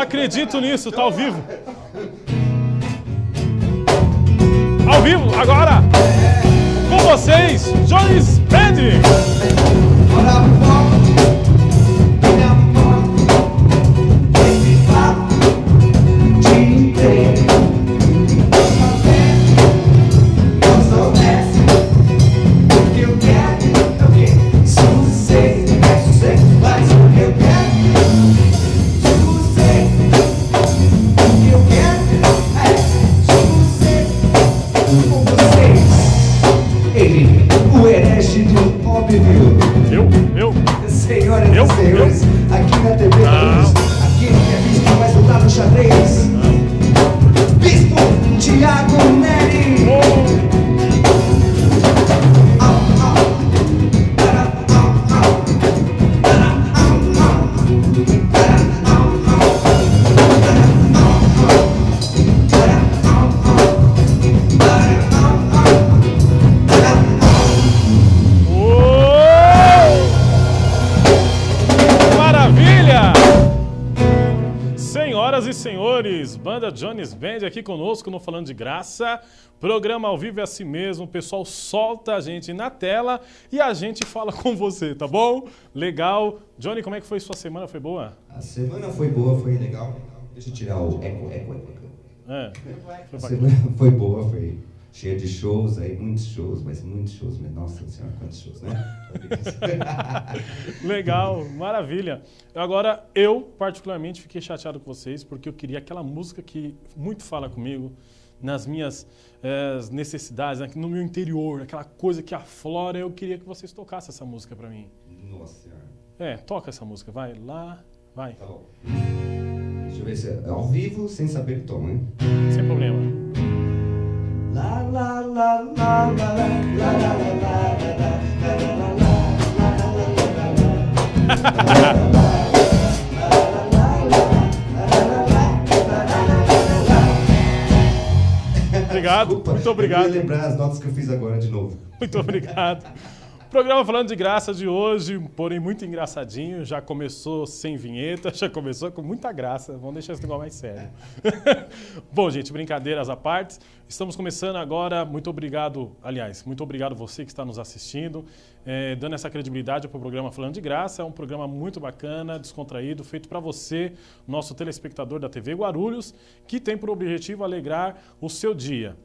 acredito nisso, tá ao vivo. Ao vivo, agora, com vocês, Jones Band. Senhoras e senhores, aqui na TV Guarulhos, aquele que é bispo vai soltar no xadrez. Bispo Tiago Neri. Senhoras e senhores, banda Jones Band aqui conosco no Falando de Graça. Programa ao vivo é assim mesmo, o pessoal solta a gente na tela e a gente fala com você, tá bom? Legal. Johnny, como é que foi sua semana? Foi boa? A semana foi boa, foi legal. Deixa eu tirar o eco. A semana foi boa, foi cheia de shows aí, muitos shows, mas nossa senhora, quantos shows, né? Legal, maravilha. Agora, eu particularmente fiquei chateado com vocês, porque eu queria aquela música que muito fala comigo, nas minhas necessidades, no meu interior, aquela coisa que aflora, eu queria que vocês tocassem essa música pra mim. Nossa senhora. Toca essa música, vai, lá, vai. Tá bom. Deixa eu ver se é ao vivo, sem saber o tom, hein? Sem problema. La la la la la la la la Obrigado, desculpa, muito obrigado. Eu ia lembrar as notas que eu fiz agora de novo. Muito obrigado. Programa Falando de Graça de hoje, porém muito engraçadinho, já começou sem vinheta, já começou com muita graça, vamos deixar esse negócio mais sério. Bom, gente, brincadeiras à parte, estamos começando agora, muito obrigado você que está nos assistindo, dando essa credibilidade para o programa Falando de Graça, é um programa muito bacana, descontraído, feito para você, nosso telespectador da TV Guarulhos, que tem por objetivo alegrar o seu dia.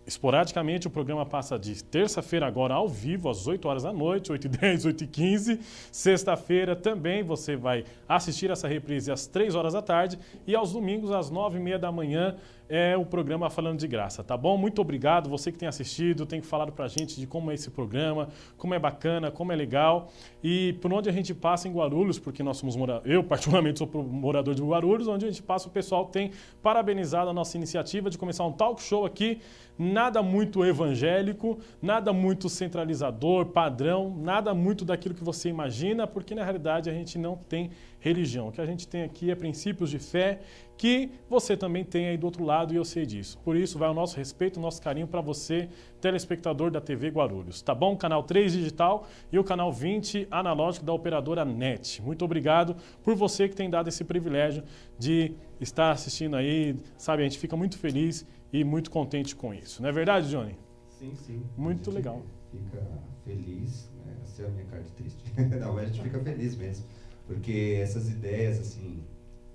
Esporadicamente, o programa passa de terça-feira agora ao vivo, às 8 horas da noite, 8h10, 8h15. Sexta-feira também você vai assistir essa reprise às 3 horas da tarde. E aos domingos, às 9h30 da manhã, é o programa Falando de Graça, tá bom? Muito obrigado, você que tem assistido, tem falado pra gente de como é esse programa, como é bacana, como é legal. E por onde a gente passa em Guarulhos, porque nós somos eu particularmente sou morador de Guarulhos, onde a gente passa, o pessoal tem parabenizado a nossa iniciativa de começar um talk show aqui, nada muito evangélico, nada muito centralizador, padrão, nada muito daquilo que você imagina, porque na realidade a gente não tem religião. O que a gente tem aqui é princípios de fé que você também tem aí do outro lado e eu sei disso. Por isso vai o nosso respeito, o nosso carinho para você, telespectador da TV Guarulhos. Tá bom? Canal 3 digital e o canal 20 analógico da operadora NET. Muito obrigado por você que tem dado esse privilégio de estar assistindo aí. Sabe, a gente fica muito feliz e muito contente com isso. Não é verdade, Johnny? Sim. Muito legal. Fica feliz, né? Essa é a minha carta triste. Não, a gente fica feliz mesmo. Porque essas ideias, assim,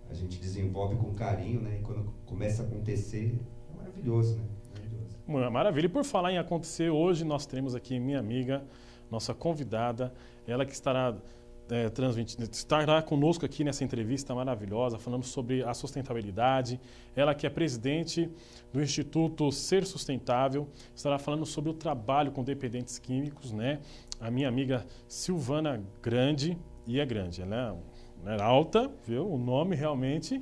a gente desenvolve com carinho, né? E quando começa a acontecer, é maravilhoso, né? Maravilha. E por falar em acontecer, hoje nós temos aqui minha amiga, nossa convidada, ela que estará estará conosco aqui nessa entrevista maravilhosa, falando sobre a sustentabilidade. Ela que é presidente do Instituto Ser Sustentável, estará falando sobre o trabalho com dependentes químicos, né? A minha amiga Silvana Grande, e é grande, ela é alta, viu? O nome realmente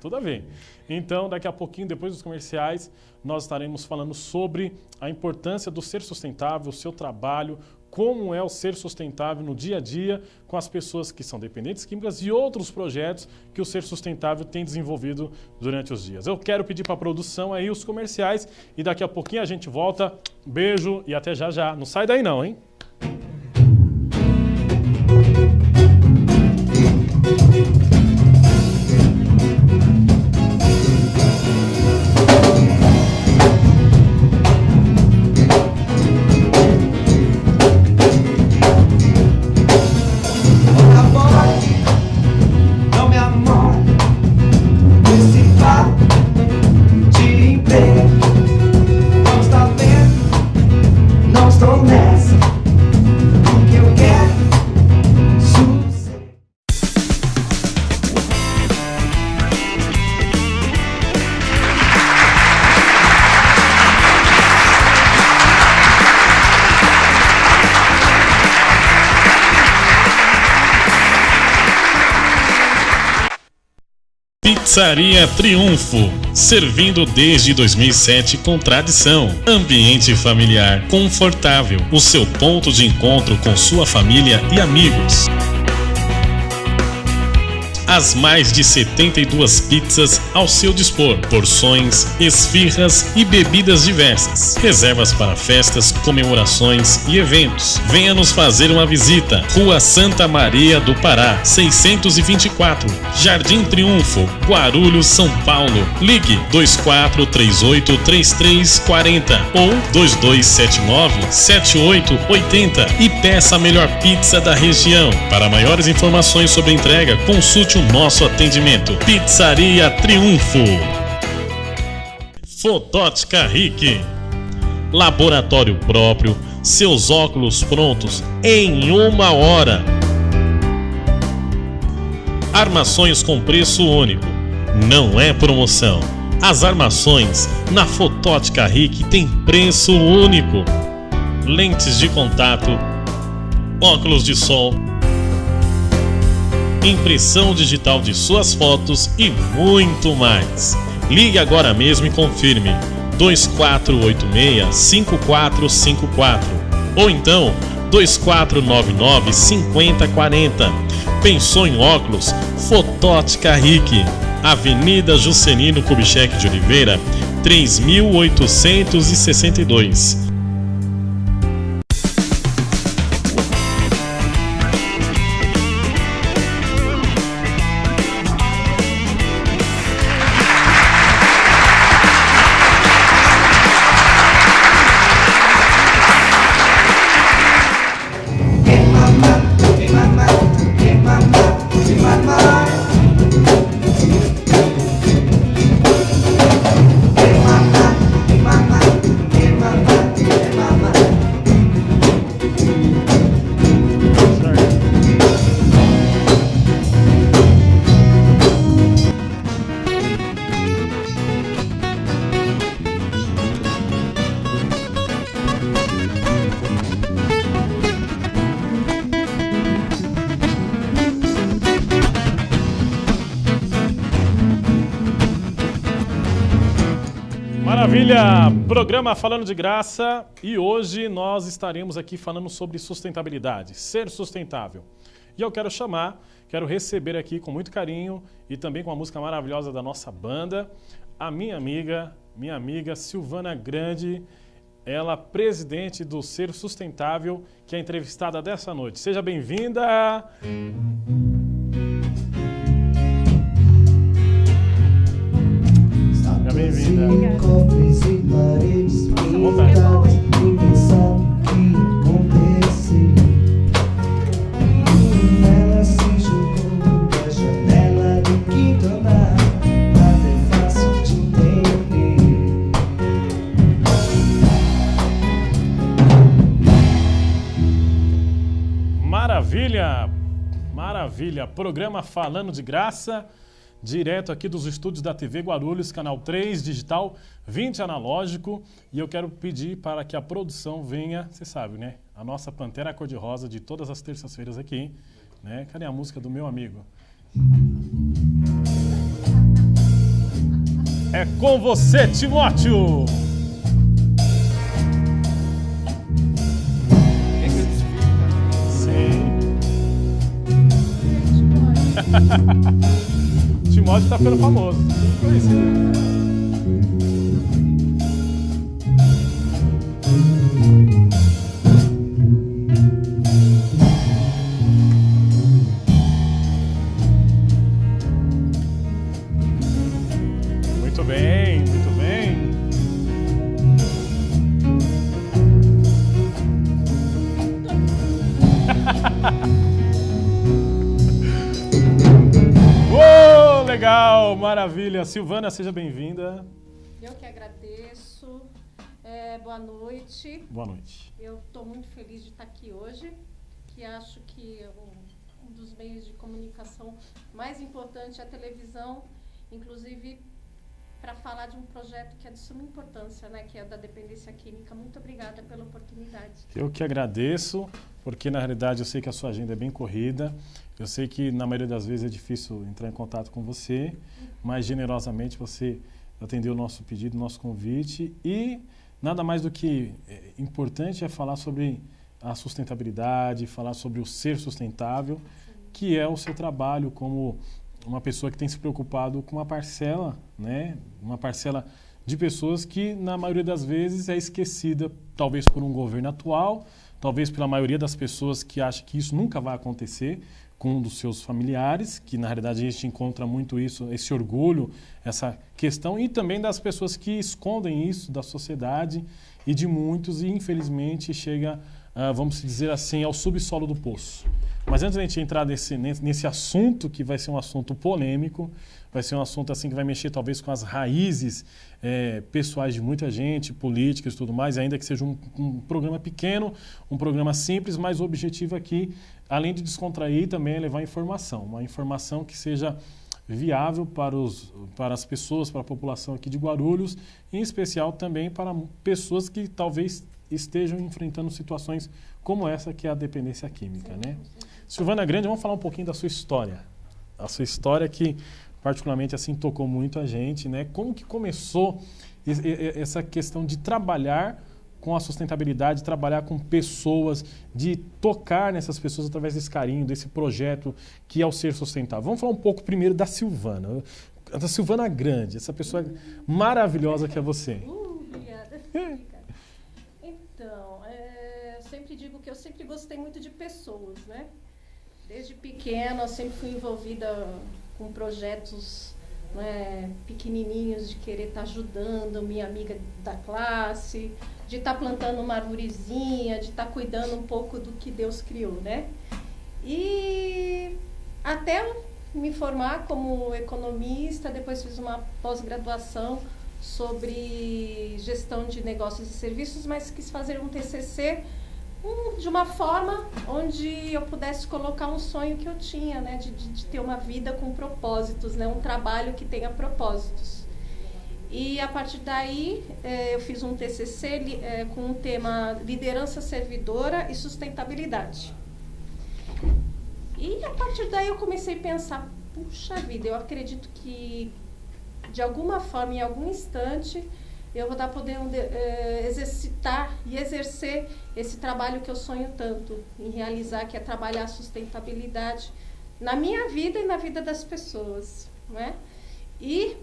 tudo a ver. Então, daqui a pouquinho, depois dos comerciais, nós estaremos falando sobre a importância do ser sustentável, o seu trabalho, como é o ser sustentável no dia a dia com as pessoas que são dependentes químicas e outros projetos que o Ser Sustentável tem desenvolvido durante os dias. Eu quero pedir para a produção aí os comerciais e daqui a pouquinho a gente volta. Beijo e até já já. Não sai daí não, hein? Pizzaria Triunfo, servindo desde 2007 com tradição. Ambiente familiar, confortável, o seu ponto de encontro com sua família e amigos. As mais de 72 pizzas ao seu dispor, porções, esfirras e bebidas diversas. Reservas para festas, comemorações e eventos. Venha nos fazer uma visita. Rua Santa Maria do Pará, 624, Jardim Triunfo, Guarulhos, São Paulo. Ligue 2438-3340 ou 2279-7880 e peça a melhor pizza da região. Para maiores informações sobre a entrega, consulte o nosso atendimento. Pizzaria Triunfo. Fotótica Rick. Laboratório próprio. Seus óculos prontos em 1 hora. Armações com preço único. Não é promoção. As armações na Fotótica Rick têm preço único. Lentes de contato, óculos de sol, impressão digital de suas fotos e muito mais. Ligue agora mesmo e confirme 2486-5454 ou então 2499-5040. Pensou em óculos? Fotótica Rick, Avenida Juscelino Kubitschek de Oliveira, 3862. Maravilha! Programa Falando de Graça e hoje nós estaremos aqui falando sobre sustentabilidade, ser sustentável. E eu quero receber aqui com muito carinho e também com a música maravilhosa da nossa banda, a minha amiga Silvana Grande, ela presidente do Ser Sustentável, que é a entrevistada dessa noite. Seja bem-vinda! Seja bem-vinda. Ela se jogou da janela do quinto andar, nada é fácil de entender. Maravilha! Maravilha! Programa Falando de Graça, direto aqui dos estúdios da TV Guarulhos, canal 3 digital, 20 analógico. E eu quero pedir para que a produção venha, você sabe, né? A nossa Pantera Cor-de-Rosa de todas as terças-feiras aqui, né? Cadê a música do meu amigo? É com você, Timóteo! Sim. Timóteo tá ficando famoso. Muito bem, muito bem. Legal, maravilha. Silvana, seja bem-vinda. Eu que agradeço. Boa noite. Boa noite. Eu estou muito feliz de estar aqui hoje, que acho que um dos meios de comunicação mais importante é a televisão. Inclusive, para falar de um projeto que é de suma importância, né, que é o da dependência química. Muito obrigada pela oportunidade. Eu que agradeço, porque na realidade eu sei que a sua agenda é bem corrida, eu sei que na maioria das vezes é difícil entrar em contato com você, mas generosamente você atendeu o nosso pedido, o nosso convite, e nada mais do que importante é falar sobre a sustentabilidade, falar sobre o ser sustentável, que é o seu trabalho como uma pessoa que tem se preocupado com uma parcela, né? Uma parcela de pessoas que, na maioria das vezes, é esquecida, talvez por um governo atual, talvez pela maioria das pessoas que acham que isso nunca vai acontecer com um dos seus familiares, que na realidade a gente encontra muito isso, esse orgulho, essa questão, e também das pessoas que escondem isso da sociedade e de muitos, e infelizmente chega, vamos dizer assim, ao subsolo do poço. Mas antes de a gente entrar nesse assunto, que vai ser um assunto polêmico, vai ser um assunto assim que vai mexer talvez com as raízes pessoais de muita gente, políticas e tudo mais, ainda que seja um programa pequeno, um programa simples, mas o objetivo aqui, além de descontrair, também é levar informação, uma informação que seja viável para as pessoas, para a população aqui de Guarulhos, em especial também para pessoas que talvez estejam enfrentando situações como essa que é a dependência química, né? Silvana Grande, vamos falar um pouquinho da sua história. A sua história que particularmente assim tocou muito a gente, né? Como que começou essa questão de trabalhar com a sustentabilidade, trabalhar com pessoas, de tocar nessas pessoas através desse carinho, desse projeto que é o Ser Sustentável. Vamos falar um pouco primeiro da Silvana Grande, essa pessoa maravilhosa que é você. Obrigada. Então, eu sempre digo que eu sempre gostei muito de pessoas, né? Desde pequena, eu sempre fui envolvida com projetos, né, pequenininhos, de querer estar ajudando minha amiga da classe, de estar plantando uma arvorezinha, de estar cuidando um pouco do que Deus criou, né? E até me formar como economista, depois fiz uma pós-graduação sobre gestão de negócios e serviços, mas quis fazer um TCC de uma forma onde eu pudesse colocar um sonho que eu tinha, né, de ter uma vida com propósitos, né, um trabalho que tenha propósitos. E a partir daí eu fiz um TCC com o tema liderança servidora e sustentabilidade. E a partir daí eu comecei a pensar, puxa vida, eu acredito que de alguma forma, em algum instante, eu vou estar podendo exercitar e exercer esse trabalho que eu sonho tanto em realizar, que é trabalhar a sustentabilidade na minha vida e na vida das pessoas, né? E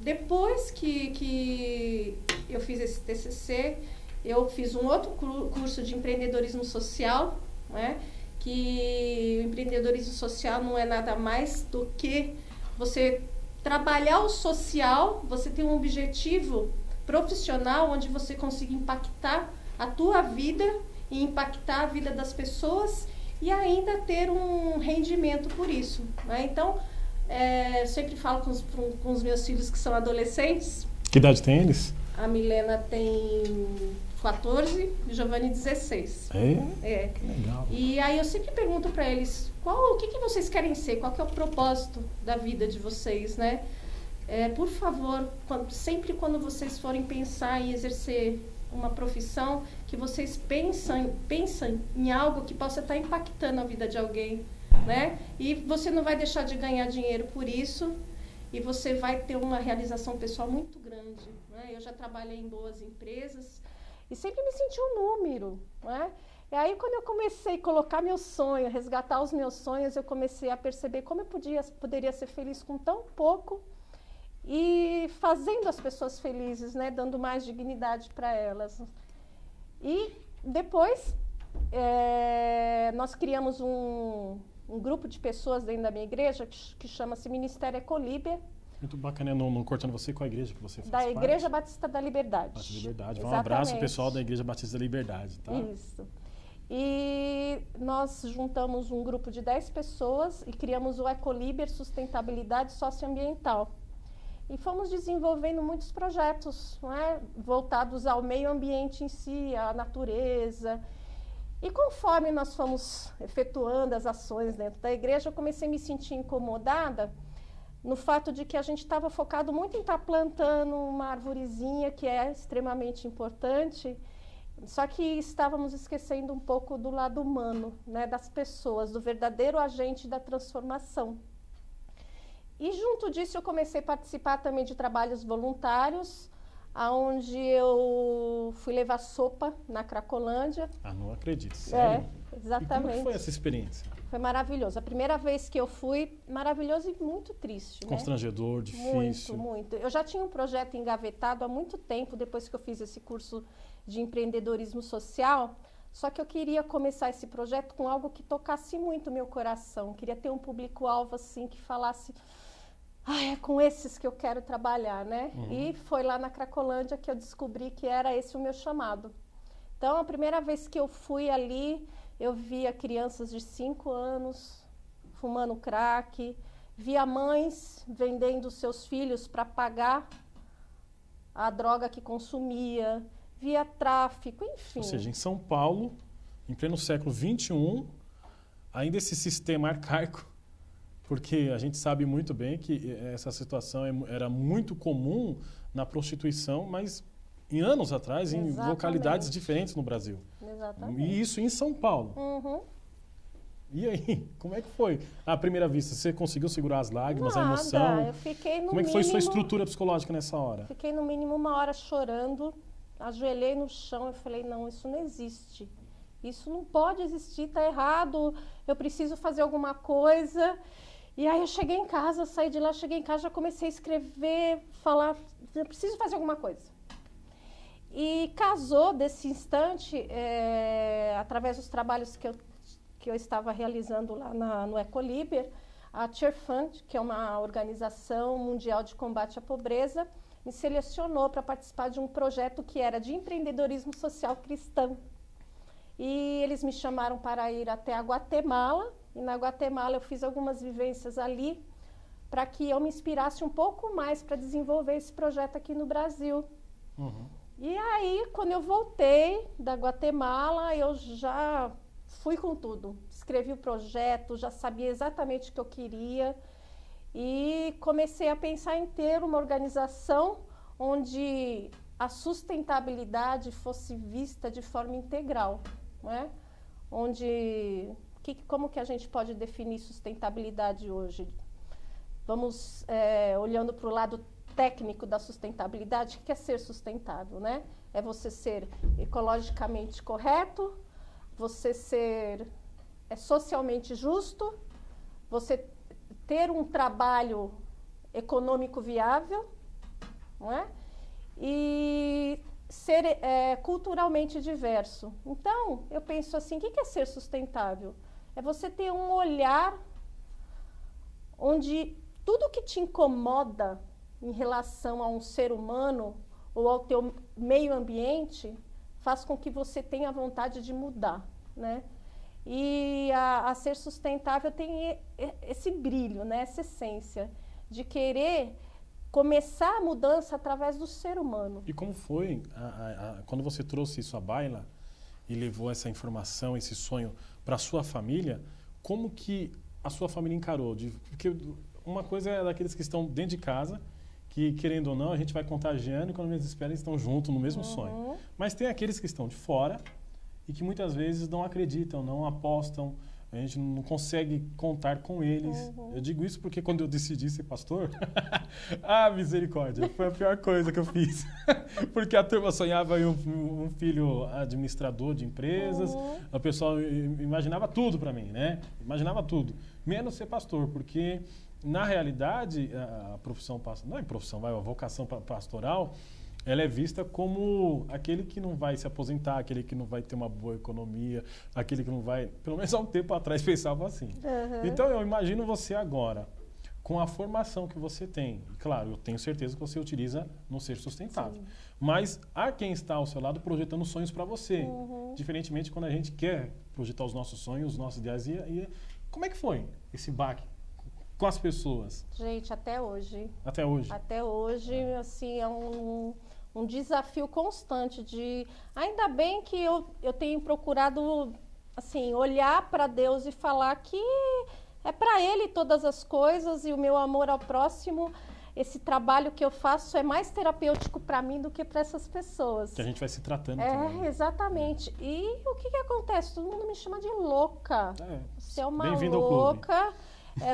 depois que eu fiz esse TCC, eu fiz um outro curso de empreendedorismo social, né? Que o empreendedorismo social não é nada mais do que você trabalhar o social, você tem um objetivo profissional onde você consiga impactar a tua vida e impactar a vida das pessoas e ainda ter um rendimento por isso, né? Então, eu sempre falo com os meus filhos que são adolescentes. Que idade tem eles? A Milena tem 14 e o Giovanni 16. É? Que legal. E aí eu sempre pergunto para eles, o que vocês querem ser? Qual que é o propósito da vida de vocês, né? Por favor, sempre quando vocês forem pensar em exercer uma profissão, que vocês pensem em algo que possa estar impactando a vida de alguém, né? E você não vai deixar de ganhar dinheiro por isso, e você vai ter uma realização pessoal muito grande, né? Eu já trabalhei em boas empresas e sempre me senti um número, né? E aí, quando eu comecei a colocar meu sonho, resgatar os meus sonhos, eu comecei a perceber como eu poderia ser feliz com tão pouco e fazendo as pessoas felizes, né? Dando mais dignidade para elas. E depois, nós criamos um grupo de pessoas dentro da minha igreja que chama-se Ministério Ecolíber. Muito bacana, não cortando você, com a igreja que você faz da parte? Igreja Batista da Liberdade. Batista da Liberdade. Um Exatamente. abraço, pessoal da Igreja Batista da Liberdade, tá? Isso. E nós juntamos um grupo de 10 pessoas e criamos o Ecolíber Sustentabilidade Socioambiental. E fomos desenvolvendo muitos projetos, né, voltados ao meio ambiente em si, à natureza. E conforme nós fomos efetuando as ações dentro da igreja, eu comecei a me sentir incomodada no fato de que a gente estava focado muito em estar plantando uma arvorezinha, que é extremamente importante, só que estávamos esquecendo um pouco do lado humano, né, das pessoas, do verdadeiro agente da transformação. E junto disso eu comecei a participar também de trabalhos voluntários, onde eu fui levar sopa na Cracolândia. Ah, não acredito, sério? Exatamente. E como que foi essa experiência? Foi maravilhoso. A primeira vez que eu fui, maravilhoso e muito triste. Constrangedor, difícil. Muito, muito. Eu já tinha um projeto engavetado há muito tempo, depois que eu fiz esse curso de empreendedorismo social, só que eu queria começar esse projeto com algo que tocasse muito o meu coração. Queria ter um público-alvo assim, que falasse... é com esses que eu quero trabalhar, né? E foi lá na Cracolândia que eu descobri que era esse o meu chamado. Então, a primeira vez que eu fui ali, eu via crianças de 5 anos fumando crack, via mães vendendo seus filhos para pagar a droga que consumia, via tráfico, enfim. Ou seja, em São Paulo, em pleno século XXI, ainda esse sistema arcaico, porque a gente sabe muito bem que essa situação era muito comum na prostituição, mas em anos atrás, em localidades diferentes no Brasil. Exatamente. E isso em São Paulo. E aí, como é que foi? À primeira vista, você conseguiu segurar as lágrimas, a emoção? Eu fiquei no como é que foi sua estrutura psicológica nessa hora? Fiquei no mínimo 1 hora chorando, ajoelhei no chão e falei, não, isso não existe. Isso não pode existir, está errado, eu preciso fazer alguma coisa. E aí eu cheguei em casa, saí de lá, cheguei em casa, já comecei a escrever, falar, eu preciso fazer alguma coisa. E casou desse instante, através dos trabalhos que eu estava realizando lá no Ecoliber, a Cheer Fund, que é uma organização mundial de combate à pobreza, me selecionou para participar de um projeto que era de empreendedorismo social cristão. E eles me chamaram para ir até a Guatemala, e na Guatemala eu fiz algumas vivências ali, para que eu me inspirasse um pouco mais para desenvolver esse projeto aqui no Brasil. E aí, quando eu voltei da Guatemala, eu já fui com tudo. Escrevi o projeto, já sabia exatamente o que eu queria e comecei a pensar em ter uma organização onde a sustentabilidade fosse vista de forma integral, não é? Como que a gente pode definir sustentabilidade hoje? Vamos olhando para o lado técnico da sustentabilidade. O que é ser sustentável, né? É você ser ecologicamente correto, você ser socialmente justo, você ter um trabalho econômico viável, não é? E ser culturalmente diverso. Então, eu penso assim, o que é ser sustentável? É você ter um olhar onde tudo que te incomoda em relação a um ser humano ou ao teu meio ambiente faz com que você tenha vontade de mudar, né? E a ser sustentável tem esse brilho, né? Essa essência de querer começar a mudança através do ser humano. E como foi quando você trouxe isso à baila e levou essa informação, esse sonho para a sua família, como que a sua família encarou? Porque uma coisa é daqueles que estão dentro de casa, que querendo ou não, a gente vai contagiando e quando eles esperam, eles estão juntos no mesmo sonho. Mas tem aqueles que estão de fora e que muitas vezes não acreditam, não apostam, a gente não consegue contar com eles. Eu digo isso porque quando eu decidi ser pastor, misericórdia, foi a pior coisa que eu fiz. Porque a turma sonhava em um filho administrador de empresas, o pessoal imaginava tudo para mim, né? Imaginava tudo, menos ser pastor, porque na realidade a profissão, não é profissão, a vocação pastoral, ela é vista como aquele que não vai se aposentar, aquele que não vai ter uma boa economia, aquele que não vai... Pelo menos há um tempo atrás pensava assim. Então eu imagino você agora, com a formação que você tem. Claro, eu tenho certeza que você utiliza no Ser Sustentável. Sim. Mas há quem está ao seu lado projetando sonhos para você. Diferentemente quando a gente quer projetar os nossos sonhos, os nossos ideais. Como é que foi esse baque com as pessoas? Gente, até hoje. Até hoje? Até hoje, assim, é um desafio constante de... Ainda bem que eu tenho procurado, assim, olhar para Deus e falar que É para ele todas as coisas e o meu amor ao próximo, esse trabalho que eu faço é mais terapêutico para mim do que para essas pessoas. Que a gente vai se tratando também. Exatamente. E o que acontece? Todo mundo me chama de louca. Você é uma Bem-vindo ao clube. louca.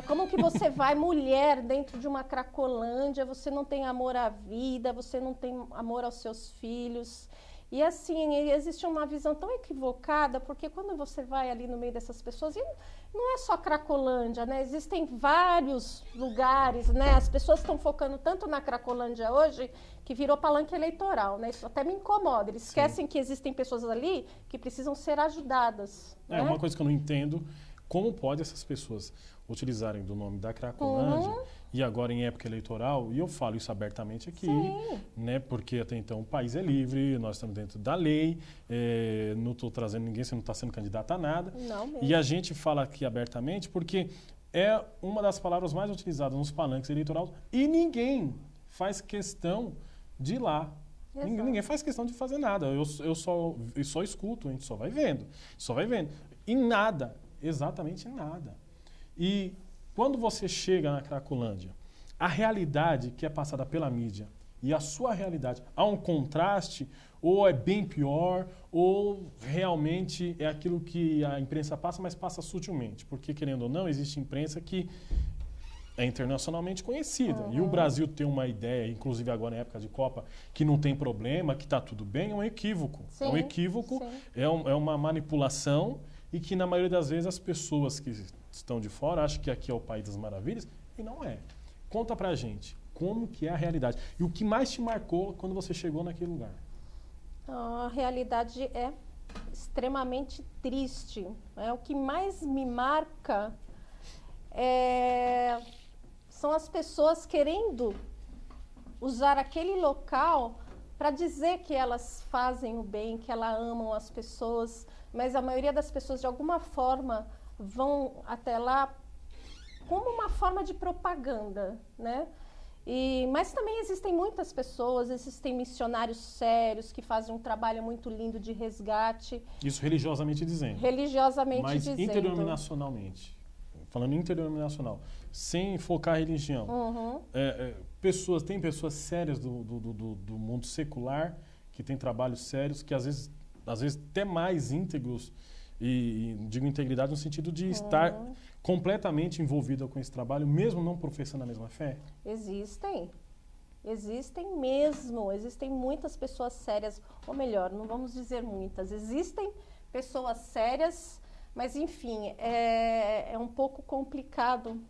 Como que você vai, mulher, dentro de uma Cracolândia, você não tem amor à vida, você não tem amor aos seus filhos. E assim, existe uma visão tão equivocada, porque quando você vai ali no meio dessas pessoas, e não é só Cracolândia, né? Existem vários lugares, né? As pessoas estão focando tanto na Cracolândia hoje, que virou palanque eleitoral, né? Isso até me incomoda. Eles esquecem que existem pessoas ali que precisam ser ajudadas. É uma coisa que eu não entendo, como pode essas pessoas utilizarem do nome da Cracolândia e agora em época eleitoral, e eu falo isso abertamente aqui, né, porque até então o país é livre, nós estamos dentro da lei, não estou trazendo ninguém, você não está sendo candidato a nada. Não mesmo. E a gente fala aqui abertamente porque é uma das palavras mais utilizadas nos palanques eleitorais e ninguém faz questão de ir lá. Ninguém faz questão de fazer nada. Eu só escuto, a gente só vai vendo. E nada, exatamente nada. E quando você chega na Cracolândia, a realidade que é passada pela mídia e a sua realidade, há um contraste, ou é bem pior, ou realmente é aquilo que a imprensa passa, mas passa sutilmente. Porque, querendo ou não, existe imprensa que é internacionalmente conhecida. E o Brasil tem uma ideia, inclusive agora na época de Copa, que não tem problema, que está tudo bem, é um equívoco. Sim, é um equívoco, é uma manipulação e que na maioria das vezes as pessoas que estão de fora acham que aqui é o País das Maravilhas e não é. Conta pra gente como que é a realidade. E o que mais te marcou quando você chegou naquele lugar? A realidade é extremamente triste. O que mais me marca são as pessoas querendo usar aquele local para dizer que elas fazem o bem, que elas amam as pessoas, mas a maioria das pessoas, de alguma forma, vão até lá como uma forma de propaganda, né? Mas também existem muitas pessoas, existem missionários sérios que fazem um trabalho muito lindo de resgate. Isso religiosamente dizendo. Mas interdenominacionalmente. Falando interdenominacional, sem focar a religião. Tem pessoas sérias do mundo secular que têm trabalhos sérios que às vezes até mais íntegros e digo integridade no sentido de estar completamente envolvida com esse trabalho, mesmo não professando a mesma fé? Existem mesmo, existem muitas pessoas sérias, ou melhor, não vamos dizer muitas, existem pessoas sérias, mas enfim, é um pouco complicado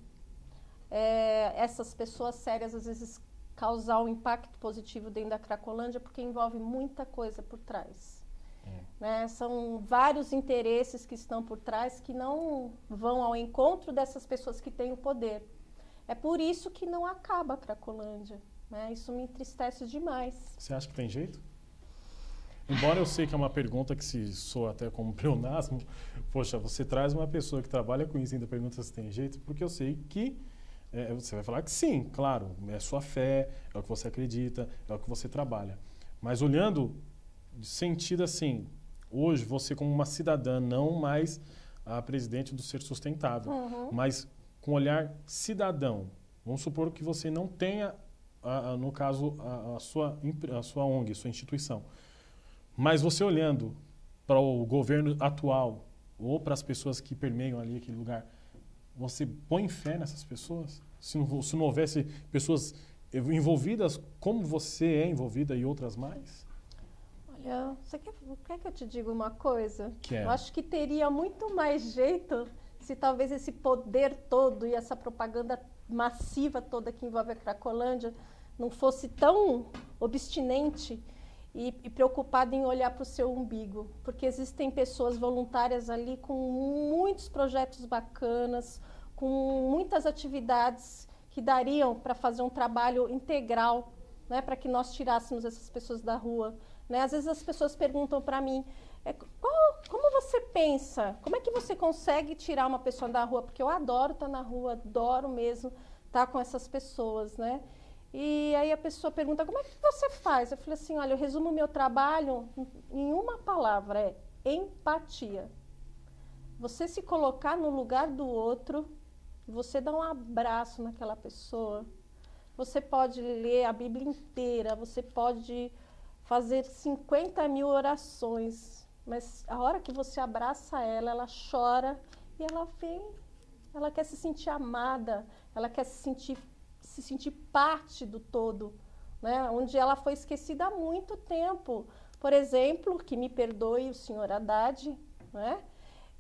essas pessoas sérias às vezes causar um impacto positivo dentro da Cracolândia, porque envolve muita coisa por trás. Né? São vários interesses que estão por trás que não vão ao encontro dessas pessoas que têm o poder. É por isso que não acaba a Cracolândia. Né? Isso me entristece demais. Você acha que tem jeito? Embora eu sei que é uma pergunta que se soa até como pleonasmo, poxa, você traz uma pessoa que trabalha com isso e ainda pergunta se tem jeito, porque eu sei que você vai falar que sim, claro, é sua fé, é o que você acredita, é o que você trabalha. Mas olhando de sentido assim, hoje você como uma cidadã, não mais a presidente do Ser Sustentável, mas com olhar cidadão, vamos supor que você não tenha, no caso, a sua ONG, sua instituição, mas você olhando para o governo atual ou para as pessoas que permeiam ali aquele lugar, você põe fé nessas pessoas? Se não houvesse pessoas envolvidas como você é envolvida e outras mais? Olha, quer que eu te diga uma coisa? Quero. Eu acho que teria muito mais jeito se talvez esse poder todo e essa propaganda massiva toda que envolve a Cracolândia não fosse tão obstinente e preocupada em olhar para o seu umbigo. Porque existem pessoas voluntárias ali com muitos projetos bacanas, com muitas atividades que dariam para fazer um trabalho integral, né, para que nós tirássemos essas pessoas da rua. Né? Às vezes as pessoas perguntam para mim, como você pensa? Como é que você consegue tirar uma pessoa da rua? Porque eu adoro estar na rua, adoro mesmo estar com essas pessoas, né? E aí a pessoa pergunta, como é que você faz? Eu falei assim, olha, eu resumo o meu trabalho em uma palavra, é empatia. Você se colocar no lugar do outro você dá um abraço naquela pessoa. Você pode ler a Bíblia inteira, você pode fazer 50 mil orações, mas a hora que você abraça ela, ela chora e ela vem, ela quer se sentir amada, ela quer se sentir parte do todo, né? Onde ela foi esquecida há muito tempo. Por exemplo, que me perdoe o senhor Haddad, né?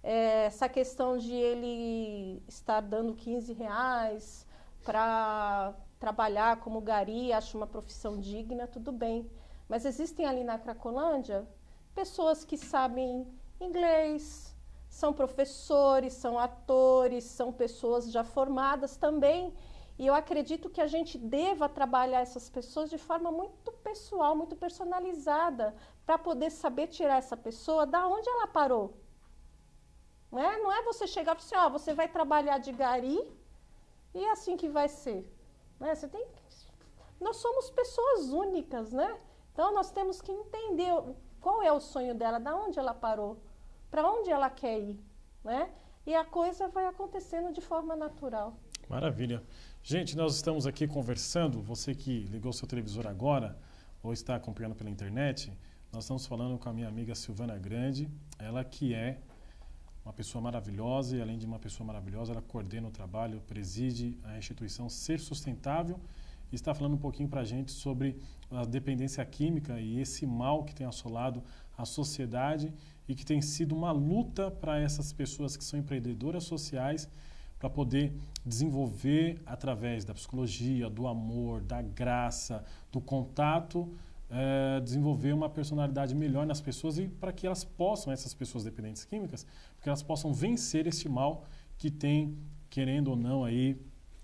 Essa questão de ele estar dando R$15 para trabalhar como gari, acho uma profissão digna, tudo bem. Mas existem ali na Cracolândia pessoas que sabem inglês, são professores, são atores, são pessoas já formadas também. E eu acredito que a gente deva trabalhar essas pessoas de forma muito pessoal, muito personalizada, para poder saber tirar essa pessoa da onde ela parou. Não é você chegar e falar assim, você vai trabalhar de gari e é assim que vai ser. Nós somos pessoas únicas, né? Então, nós temos que entender qual é o sonho dela, da onde ela parou, para onde ela quer ir, né? E a coisa vai acontecendo de forma natural. Maravilha. Gente, nós estamos aqui conversando, você que ligou seu televisor agora ou está acompanhando pela internet, nós estamos falando com a minha amiga Silvana Grande, ela que é uma pessoa maravilhosa e, além de uma pessoa maravilhosa, ela coordena o trabalho, preside a instituição Ser Sustentável e está falando um pouquinho para a gente sobre a dependência química e esse mal que tem assolado a sociedade e que tem sido uma luta para essas pessoas que são empreendedoras sociais para poder desenvolver, através da psicologia, do amor, da graça, do contato, desenvolver uma personalidade melhor nas pessoas e para que elas possam, essas pessoas dependentes químicas, que elas possam vencer este mal que tem, querendo ou não, aí,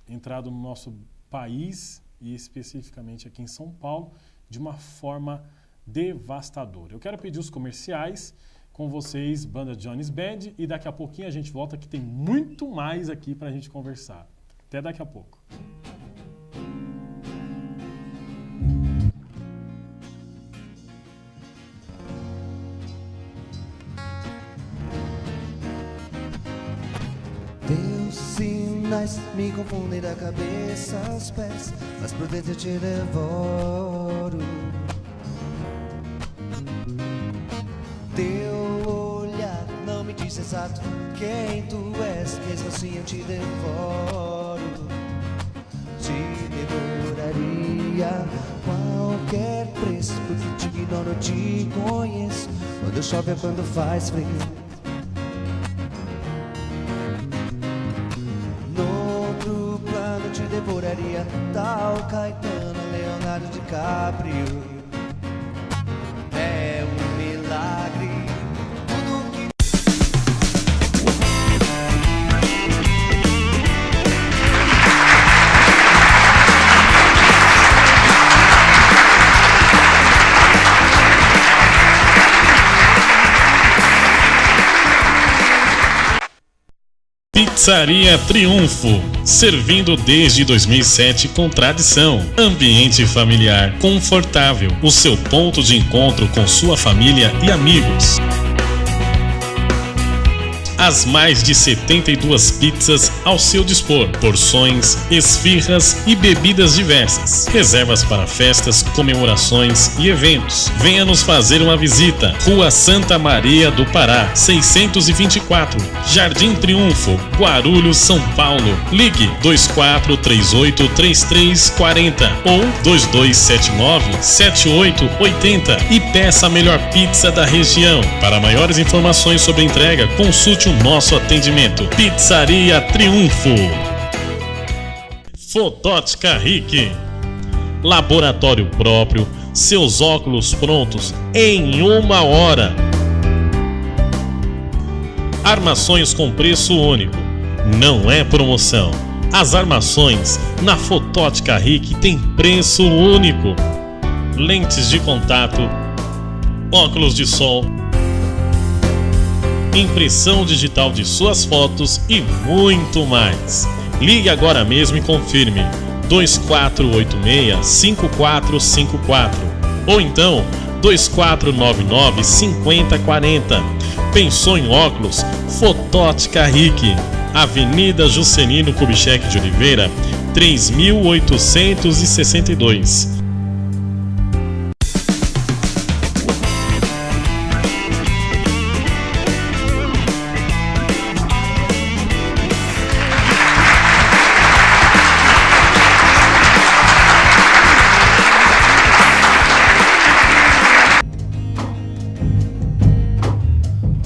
entrado no nosso país e especificamente aqui em São Paulo, de uma forma devastadora. Eu quero pedir os comerciais com vocês, Banda Johnny's Band, e daqui a pouquinho a gente volta, que tem muito mais aqui para a gente conversar. Até daqui a pouco. Teus sinais me confundem da cabeça aos pés, mas por dentro eu te devoro. Teu olhar não me diz exato quem tu és, mesmo assim eu te devoro. Te devoraria a qualquer preço, porque te ignoro, te conheço. Quando chove é quando faz frio. Devoraria tal Caetano, Leonardo DiCaprio. É um milagre tudo que... Pizzaria Triunfo, servindo desde 2007 com tradição. Ambiente familiar, confortável, o seu ponto de encontro com sua família e amigos. As mais de 72 pizzas ao seu dispor, porções, esfirras e bebidas diversas. Reservas para festas, comemorações e eventos. Venha nos fazer uma visita. Rua Santa Maria do Pará, 624, Jardim Triunfo, Guarulhos, São Paulo. Ligue 2438-3340 ou 2279-7880 e peça a melhor pizza da região. Para maiores informações sobre a entrega, consulte o nosso atendimento. Pizzaria Triunfo. Fotótica Rick, laboratório próprio, seus óculos prontos em 1 hora. Armações com preço único, não é promoção. As armações na Fotótica Rick têm preço único. Lentes de contato, óculos de sol, impressão digital de suas fotos e muito mais. Ligue agora mesmo e confirme 2486-5454 ou então 2499-5040. Pensou em óculos? Fotótica Rick. Avenida Juscelino Kubitschek de Oliveira, 3862.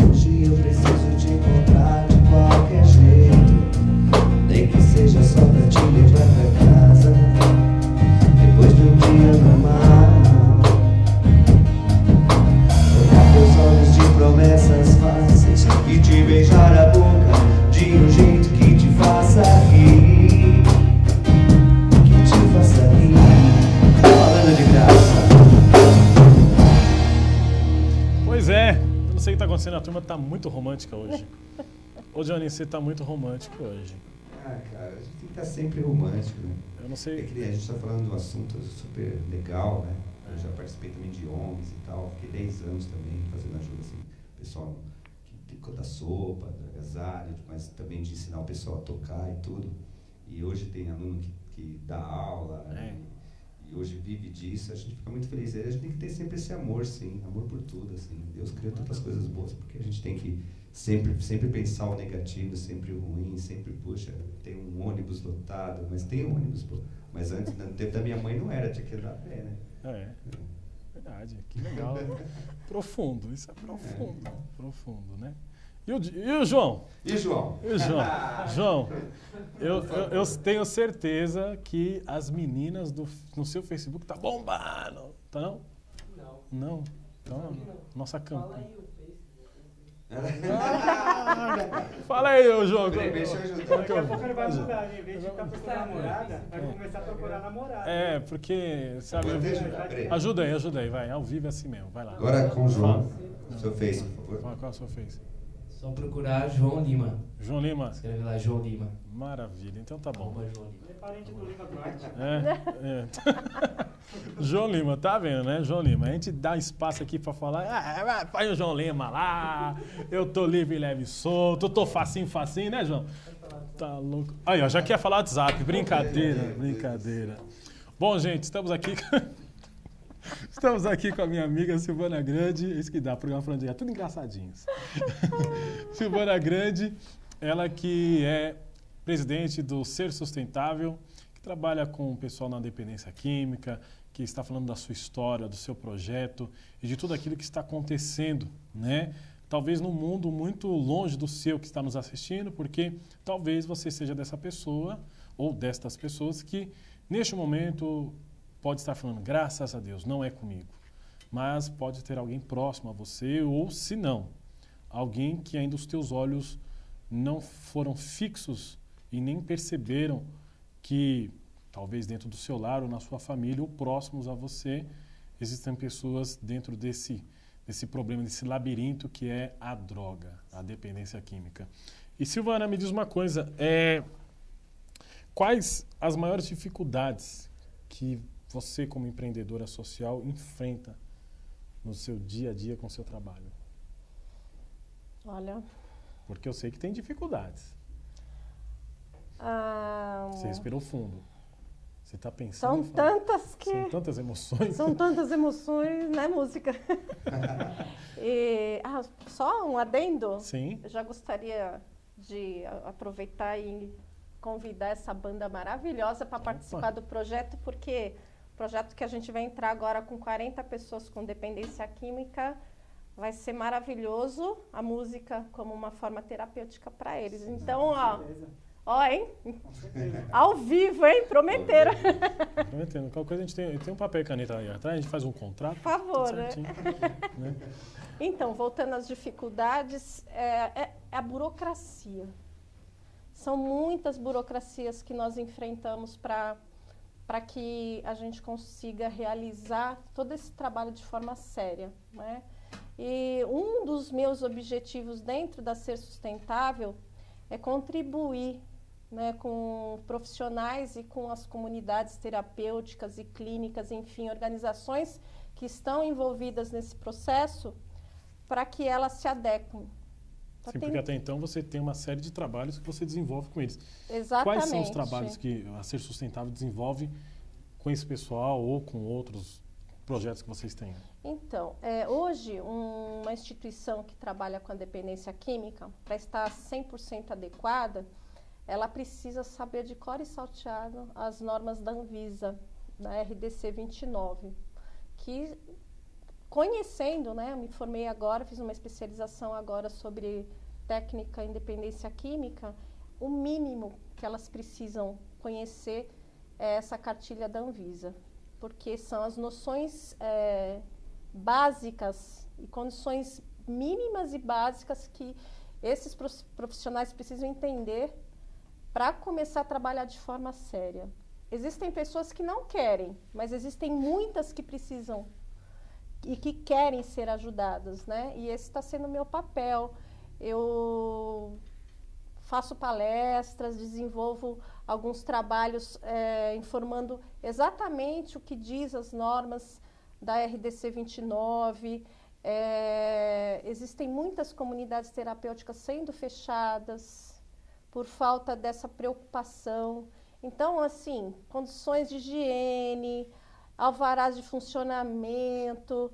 Hoje eu preciso te encontrar de qualquer jeito, nem que seja só pra te levar pra casa, depois de um dia normal. Olhar teus olhos de promessas fáceis e te beijar a boca de um jeito que te faça rir, que te faça rir, falando de graça. Pois é, eu não sei o que tá acontecendo, a turma tá muito romântica hoje. Ô, Johnny, você tá muito romântico hoje. Ah, cara, a gente tem que estar sempre romântico, né? Eu não É sei. que a gente está falando de um assunto super legal, né? Eu já participei também de ONGs e tal, fiquei 10 anos também fazendo ajuda, assim, pessoal da sopa, do agasalho, mas também de ensinar o pessoal a tocar e tudo. E hoje tem aluno que dá aula, e hoje vive disso, a gente fica muito feliz. A gente tem que ter sempre esse amor, sim, amor por tudo, assim. Deus criou tantas coisas boas, porque a gente tem que sempre pensar o negativo, sempre o ruim, sempre, puxa, tem um ônibus lotado, mas tem um ônibus, pô. Mas antes, no tempo da minha mãe não era, tinha que andar a pé, né? É, verdade, que legal. Profundo, isso é profundo, profundo, né? E o João? E João? E o João? João, eu tenho certeza que as meninas no seu Facebook tá bombando, tá não? Não. Não? Então, nossa campanha. Fala aí, ô João. Deixa eu ajudar. Daqui a pouco ele vai mudar, em vez de ficar procurando namorada, vai começar a procurar namorada. É, porque, sabe, Vou te ajudar, peraí. ajuda aí, vai, ao vivo é assim mesmo, vai lá. Agora com o João, seu Face, por favor. Qual é a sua face? Só procurar João Lima. João Lima? Escreve lá João Lima. Maravilha, então tá bom. Arroba João Lima. Ele é parente do Lima Duarte. É. João Lima, tá vendo, né? João Lima. A gente dá espaço aqui pra falar. Põe o João Lima lá. Eu tô livre, leve e solto. Eu tô facinho, né, João? Tá louco. Aí, ó, já quer falar WhatsApp. Brincadeira. Bom, gente, estamos aqui com a minha amiga Silvana Grande. Isso que dá, programa falando de tudo engraçadinhos. Silvana Grande, ela que é presidente do Ser Sustentável, que trabalha com o pessoal na dependência química, que está falando da sua história, do seu projeto e de tudo aquilo que está acontecendo, né? Talvez num mundo muito longe do seu que está nos assistindo, porque talvez você seja dessa pessoa ou destas pessoas que, neste momento, pode estar falando, graças a Deus, não é comigo. Mas pode ter alguém próximo a você, ou se não, alguém que ainda os teus olhos não foram fixos e nem perceberam que, talvez dentro do seu lar ou na sua família ou próximos a você, existem pessoas dentro desse problema, desse labirinto que é a droga, a dependência química. E Silvana, me diz uma coisa, quais as maiores dificuldades que você, como empreendedora social, enfrenta no seu dia a dia com o seu trabalho? Olha, Porque eu sei que tem dificuldades. Você respirou fundo. Você está pensando... são tantas que... São tantas emoções. São tantas emoções, né, música? Só um adendo? Sim. Eu já gostaria de aproveitar e convidar essa banda maravilhosa para participar do projeto, porque o projeto que a gente vai entrar agora com 40 pessoas com dependência química vai ser maravilhoso, a música como uma forma terapêutica para eles. Então, hein? Ao vivo, hein? Prometeram. Prometendo. Qualquer coisa a gente tem um papel e caneta aí atrás, a gente faz um contrato. Por favor, tudo certinho, né? Então, voltando às dificuldades, é a burocracia. São muitas burocracias que nós enfrentamos para que a gente consiga realizar todo esse trabalho de forma séria, né? E um dos meus objetivos dentro da Ser Sustentável é contribuir, né, com profissionais e com as comunidades terapêuticas e clínicas, enfim, organizações que estão envolvidas nesse processo, para que elas se adequem, Sim, porque até então você tem uma série de trabalhos que você desenvolve com eles. Exatamente. Quais são os trabalhos que a Ser Sustentável desenvolve com esse pessoal ou com outros projetos que vocês têm? Então, hoje, uma instituição que trabalha com a dependência química, para estar 100% adequada, ela precisa saber de cor e salteado as normas da Anvisa, da RDC 29, que, conhecendo, né, eu me formei agora, fiz uma especialização agora sobre técnica em dependência química, o mínimo que elas precisam conhecer é essa cartilha da Anvisa, porque são as noções básicas e condições mínimas e básicas que esses profissionais precisam entender para começar a trabalhar de forma séria. Existem pessoas que não querem, mas existem muitas que precisam e que querem ser ajudadas, né? E esse está sendo o meu papel. Eu faço palestras, desenvolvo alguns trabalhos informando exatamente o que diz as normas da RDC 29. Existem muitas comunidades terapêuticas sendo fechadas por falta dessa preocupação. Então, assim, condições de higiene, alvarás de funcionamento,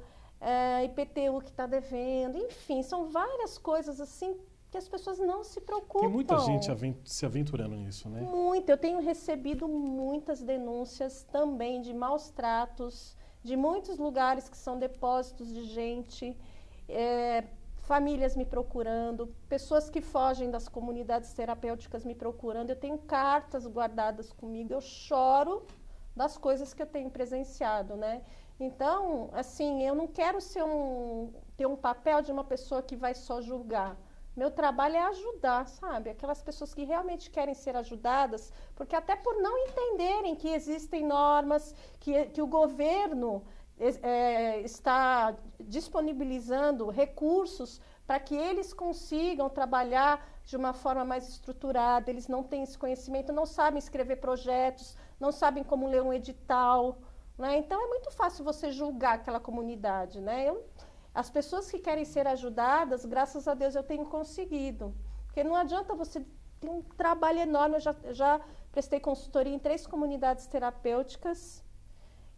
IPTU que está devendo, enfim, são várias coisas assim que as pessoas não se preocupam. Tem muita gente se aventurando nisso, né? Muito. Eu tenho recebido muitas denúncias também de maus tratos, de muitos lugares que são depósitos de gente, famílias me procurando, pessoas que fogem das comunidades terapêuticas me procurando. Eu tenho cartas guardadas comigo, eu choro das coisas que eu tenho presenciado, né? Então, assim, eu não quero ter um papel de uma pessoa que vai só julgar. Meu trabalho é ajudar, sabe? Aquelas pessoas que realmente querem ser ajudadas, porque até por não entenderem que existem normas, que o governo está disponibilizando recursos para que eles consigam trabalhar de uma forma mais estruturada. Eles não têm esse conhecimento, não sabem escrever projetos, não sabem como ler um edital, né? Então, é muito fácil você julgar aquela comunidade, né? As pessoas que querem ser ajudadas, graças a Deus, eu tenho conseguido. Porque não adianta você ter um trabalho enorme. Eu já prestei consultoria em 3 comunidades terapêuticas.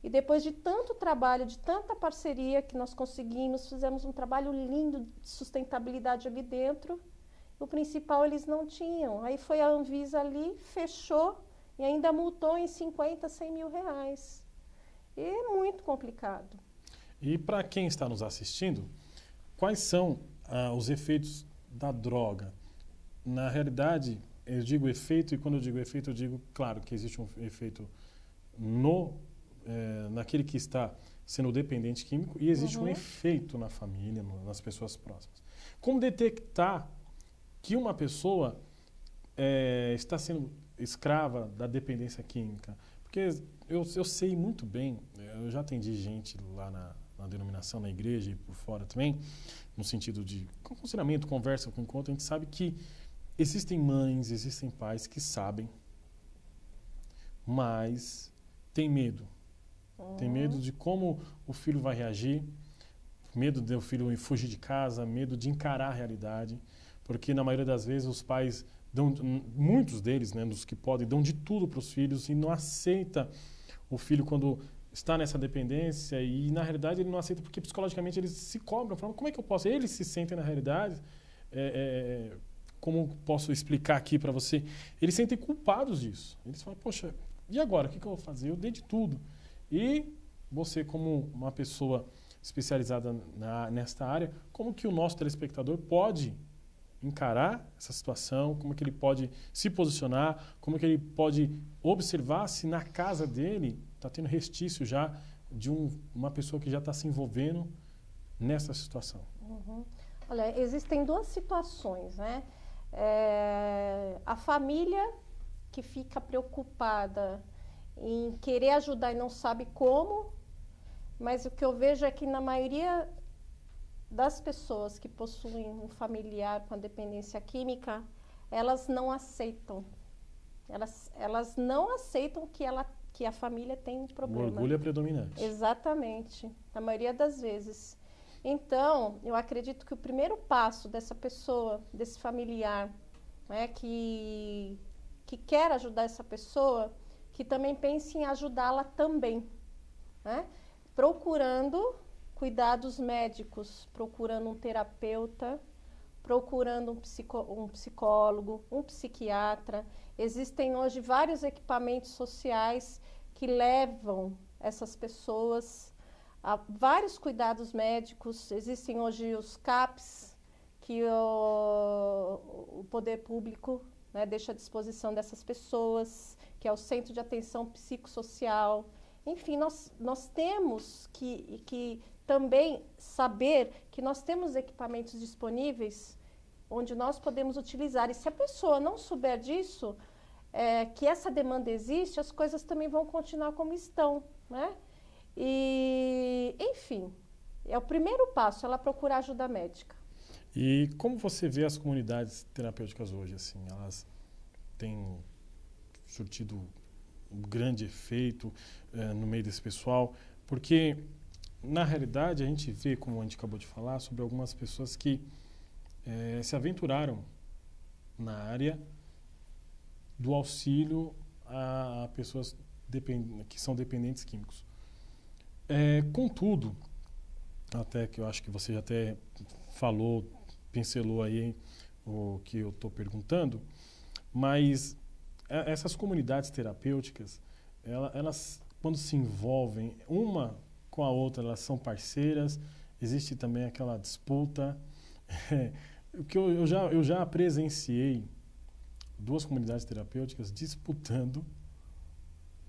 E depois de tanto trabalho, de tanta parceria que nós conseguimos, fizemos um trabalho lindo de sustentabilidade ali dentro. O principal eles não tinham. Aí foi a Anvisa ali, fechou e ainda multou em 50, 100 mil reais. E é muito complicado. E para quem está nos assistindo, quais são os efeitos da droga? Na realidade, eu digo efeito, e quando eu digo efeito, eu digo, claro, que existe um efeito naquele que está sendo dependente químico e existe um efeito na família, nas pessoas próximas. Como detectar que uma pessoa está sendo escrava da dependência química? Porque eu sei muito bem, eu já atendi gente lá na denominação, na igreja e por fora também, no sentido de aconselhamento, conversa com encontro, a gente sabe que existem mães, existem pais que sabem, mas tem medo. Tem medo de como o filho vai reagir, medo do filho fugir de casa, medo de encarar a realidade, porque na maioria das vezes os pais dão, muitos deles, né, dos que podem, dão de tudo para os filhos e não aceita o filho quando está nessa dependência e na realidade ele não aceita porque psicologicamente eles se cobram, falam, como é que eu posso? Eles se sentem na realidade, como posso explicar aqui para você? Eles sentem culpados disso. Eles falam, poxa, e agora? O que eu vou fazer? Eu dei de tudo. E você, como uma pessoa especializada nesta área, como que o nosso telespectador pode encarar essa situação, como que ele pode se posicionar, como que ele pode observar se na casa dele está tendo restício já de uma pessoa que já está se envolvendo nessa situação? Olha, existem 2 situações, né? A família que fica preocupada em querer ajudar e não sabe como, mas o que eu vejo é que na maioria das pessoas que possuem um familiar com a dependência química, elas não aceitam. Elas não aceitam que a família tem um problema. O orgulho é predominante. Exatamente, na maioria das vezes. Então, eu acredito que o primeiro passo dessa pessoa, desse familiar, né, que quer ajudar essa pessoa, que também pense em ajudá-la também, né? Procurando cuidados médicos, procurando um terapeuta, procurando um psicólogo, um psiquiatra. Existem hoje vários equipamentos sociais que levam essas pessoas a vários cuidados médicos. Existem hoje os CAPs, que o poder público, né, deixa à disposição dessas pessoas, que é o Centro de Atenção Psicossocial. Enfim, nós temos que também saber que nós temos equipamentos disponíveis onde nós podemos utilizar. E se a pessoa não souber disso, que essa demanda existe, as coisas também vão continuar como estão, né? E, enfim, é o primeiro passo, ela procurar ajuda médica. E como você vê as comunidades terapêuticas hoje? Assim, elas têm surtido um grande efeito no meio desse pessoal? Porque, na realidade, a gente vê, como a gente acabou de falar, sobre algumas pessoas que se aventuraram na área do auxílio a pessoas que são dependentes químicos. Contudo, até que eu acho que você já até falou, pincelou aí o que eu estou perguntando, mas essas comunidades terapêuticas, elas quando se envolvem uma com a outra, elas são parceiras, existe também aquela disputa. Que eu já presenciei duas comunidades terapêuticas disputando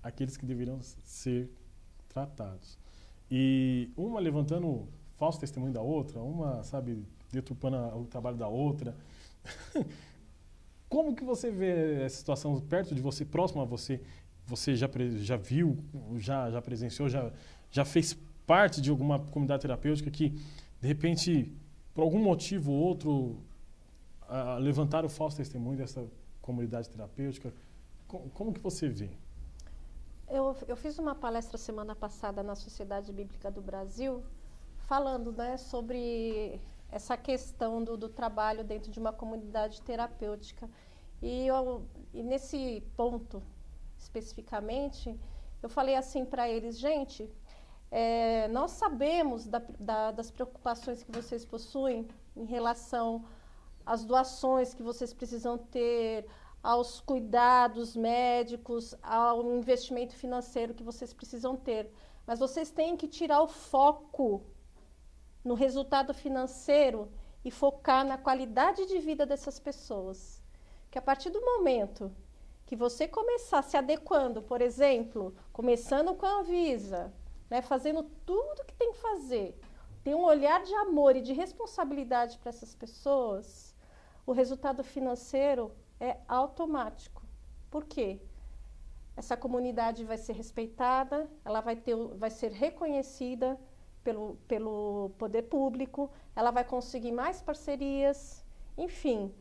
aqueles que deveriam ser tratados. E uma levantando falso testemunho da outra, uma, sabe, deturpando o trabalho da outra. Como que você vê essa situação perto de você, próximo a você? Você já viu, já presenciou, já fez parte de alguma comunidade terapêutica que, de repente, por algum motivo ou outro, levantaram o falso testemunho dessa comunidade terapêutica? Como que você vê? Eu fiz uma palestra semana passada na Sociedade Bíblica do Brasil, falando, né, sobre essa questão do trabalho dentro de uma comunidade terapêutica. E nesse ponto, especificamente, eu falei assim para eles: gente, nós sabemos das preocupações que vocês possuem em relação às doações que vocês precisam ter, aos cuidados médicos, ao investimento financeiro que vocês precisam ter. Mas vocês têm que tirar o foco no resultado financeiro e focar na qualidade de vida dessas pessoas. Que a partir do momento que você começar se adequando, por exemplo, começando com a Anvisa, né, fazendo tudo que tem que fazer, tem um olhar de amor e de responsabilidade para essas pessoas, o resultado financeiro é automático. Por quê? Essa comunidade vai ser respeitada, ela vai ser reconhecida pelo poder público, ela vai conseguir mais parcerias, enfim,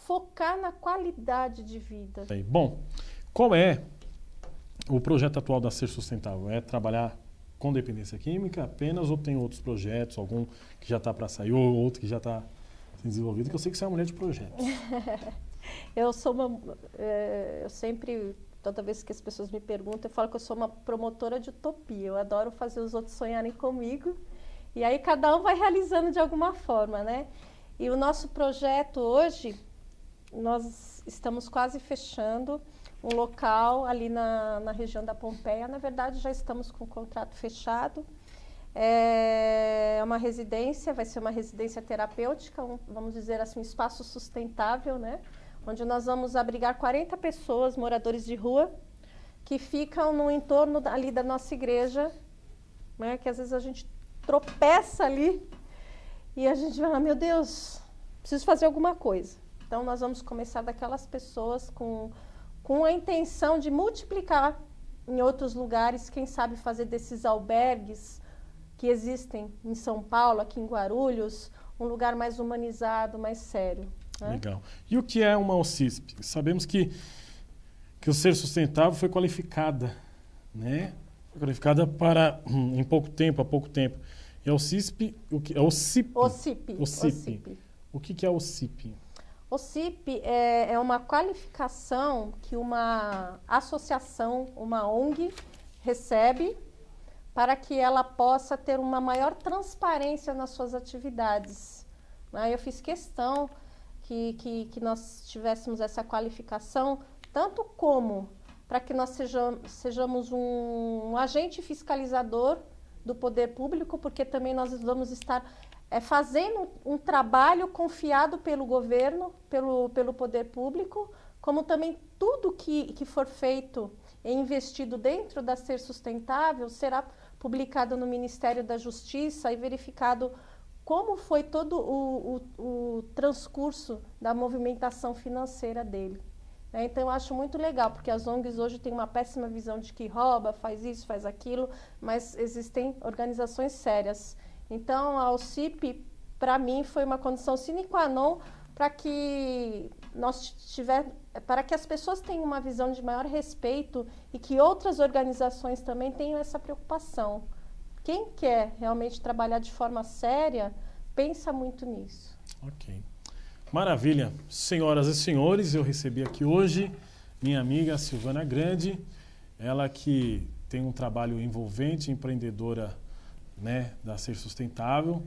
focar na qualidade de vida. Bom, qual é o projeto atual da Ser Sustentável? É trabalhar com dependência química apenas, ou tem outros projetos, algum que já está para sair, ou outro que já está desenvolvido? Que eu sei que você é uma mulher de projetos. Eu sempre, toda vez que as pessoas me perguntam, eu falo que eu sou uma promotora de utopia. Eu adoro fazer os outros sonharem comigo. E aí cada um vai realizando de alguma forma, né? E o nosso projeto hoje, nós estamos quase fechando um local ali na região da Pompeia. Na verdade, já estamos com o contrato fechado. É uma residência, vai ser uma residência terapêutica, vamos dizer assim, um espaço sustentável, né? Onde nós vamos abrigar 40 pessoas, moradores de rua, que ficam no entorno ali da nossa igreja, né? Que às vezes a gente tropeça ali e a gente fala: meu Deus, preciso fazer alguma coisa. Então nós vamos começar daquelas pessoas com a intenção de multiplicar em outros lugares, quem sabe fazer desses albergues que existem em São Paulo, aqui em Guarulhos, um lugar mais humanizado, mais sério. Né? Legal. E o que é uma OCISP? Sabemos que o Ser Sustentável foi qualificada, né? Foi qualificada há pouco tempo. E o CISP, o que é o CIP? O CIP. O CIP. O que é o CIP? O CIP é uma qualificação que uma associação, uma ONG, recebe para que ela possa ter uma maior transparência nas suas atividades. Eu fiz questão que nós tivéssemos essa qualificação, tanto como para que nós sejamos um agente fiscalizador do poder público, porque também nós vamos estar fazendo um trabalho confiado pelo governo, pelo poder público, como também tudo que for feito e investido dentro da Ser Sustentável será publicado no Ministério da Justiça e verificado como foi todo o transcurso da movimentação financeira dele. Então, eu acho muito legal, porque as ONGs hoje têm uma péssima visão de que rouba, faz isso, faz aquilo, mas existem organizações sérias. Então, a OCIP, para mim, foi uma condição sine qua non para que para que as pessoas tenham uma visão de maior respeito e que outras organizações também tenham essa preocupação. Quem quer realmente trabalhar de forma séria, pensa muito nisso. Ok. Maravilha. Senhoras e senhores, eu recebi aqui hoje minha amiga Silvana Grande, ela que tem um trabalho envolvente, empreendedora, né, da Ser Sustentável,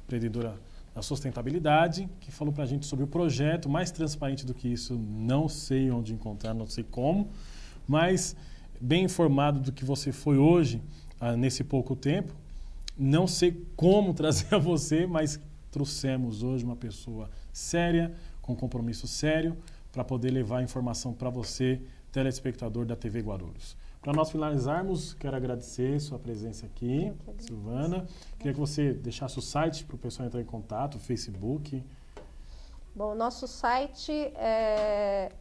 empreendedora da sustentabilidade, que falou para a gente sobre o projeto. Mais transparente do que isso, não sei onde encontrar, não sei como, mas bem informado do que você foi hoje, nesse pouco tempo. Não sei como trazer a você, mas trouxemos hoje uma pessoa séria, com compromisso sério, para poder levar a informação para você, telespectador da TV Guarulhos. Para nós finalizarmos, quero agradecer sua presença aqui, Silvana. Queria que você deixasse o site para o pessoal entrar em contato, o Facebook. Bom, nosso site é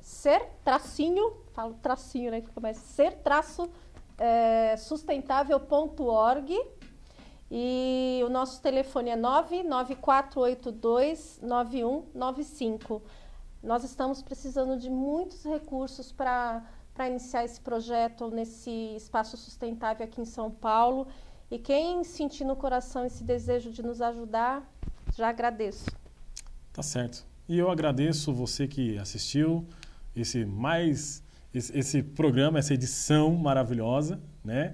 falo tracinho, né? Fica mais ser-sustentável.org. E o nosso telefone é 994829195. Nós estamos precisando de muitos recursos para iniciar esse projeto nesse espaço sustentável aqui em São Paulo. E quem sentir no coração esse desejo de nos ajudar, já agradeço. Tá certo. E eu agradeço você que assistiu esse programa, essa edição maravilhosa, né?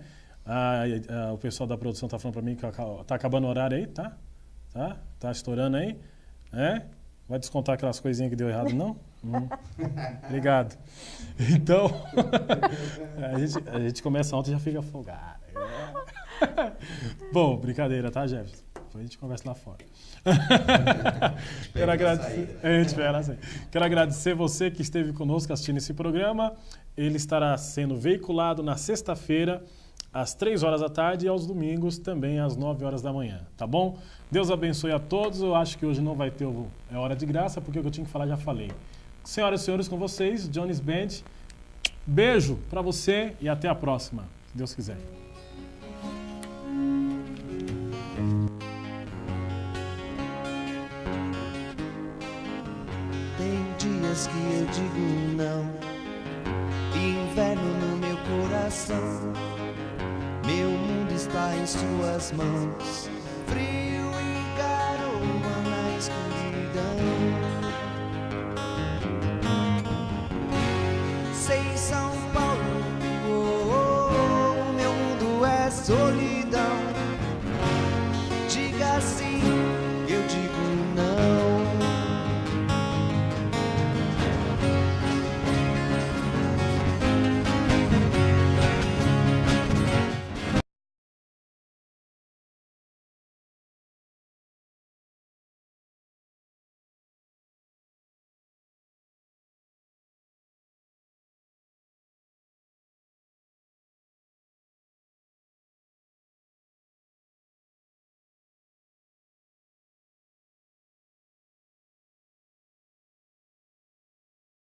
O pessoal da produção está falando para mim que tá acabando o horário aí, tá? Tá estourando aí? Vai descontar aquelas coisinhas que deu errado, não? Obrigado. Então, a gente começa ontem e já fica folgado. Bom, brincadeira, tá, Jefferson? Depois a gente conversa lá fora. Quero agradecer você que esteve conosco assistindo esse programa. Ele estará sendo veiculado na sexta-feira, às 3 horas da tarde, e aos domingos também às 9 horas da manhã, tá bom? Deus abençoe a todos. Eu acho que hoje não vai ter hora de graça, porque o que eu tinha que falar já falei. Senhoras e senhores, com vocês, Jones Band. Beijo pra você e até a próxima, se Deus quiser. Tem dias que eu digo não, inverno no meu coração. Meu mundo está em suas mãos,